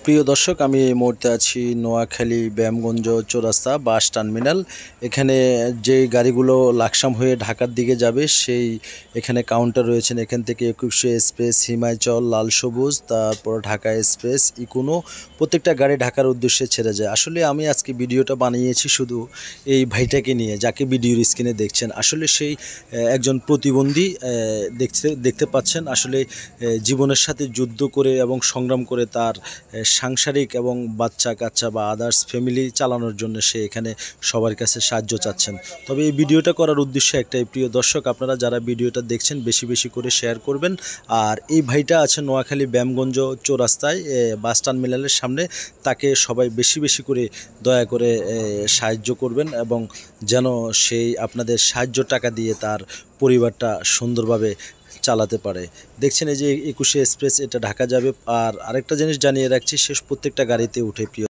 প্রিয় দর্শক, আমি এই মুহূর্তে আছি নোয়াখালী ব্যায়ামগঞ্জ চৌরাস্তা বাস টার্মিনাল। এখানে যে গাড়িগুলো লাকসাম হয়ে ঢাকার দিকে যাবে সেই এখানে কাউন্টার রয়েছেন। এখান থেকে 2100 এক্সপ্রেস, হিমাচল, লাল সবুজ, তারপর ঢাকা এক্সপ্রেস, ইকোনো প্রত্যেকটা গাড়ি ঢাকার উদ্দেশ্যে ছেড়ে যায়। আসলে আমি আজকে ভিডিওটা বানিয়েছি শুধু এই ভাইটাকে নিয়ে, যাকে ভিডিওর স্ক্রিনে দেখছেন। আসলে সেই একজন প্রতিবন্ধী, দেখতে পাচ্ছেন। আসলে জীবনের সাথে যুদ্ধ করে এবং সংগ্রাম করে তার সাংসারিক এবং বাচ্চা কাচ্চা বা আদার্স ফ্যামিলি চালানোর জন্য সে এখানে সবার কাছে সাহায্য চাচ্ছেন। তবে এই ভিডিওটা করার উদ্দেশ্য একটাই, প্রিয় দর্শক, আপনারা যারা ভিডিওটা দেখছেন বেশি বেশি করে শেয়ার করবেন। আর এই ভাইটা আছে নোয়াখালী ব্যায়ামগঞ্জ চৌরাস্তায় বাস টার্মিনালের সামনে। তাকে সবাই বেশি বেশি করে দয়া করে সাহায্য করবেন এবং যেন সেই আপনাদের সাহায্য টাকা দিয়ে তার পরিবারটা সুন্দরভাবে চালাতে পারে। দেখছেন এই যে 2100 এক্সপ্রেস, এটা ঢাকা যাবে। আর আরেকটা জিনিস জানিয়ে রাখছি, শেষ প্রত্যেকটা গাড়িতে উঠে প্রিয়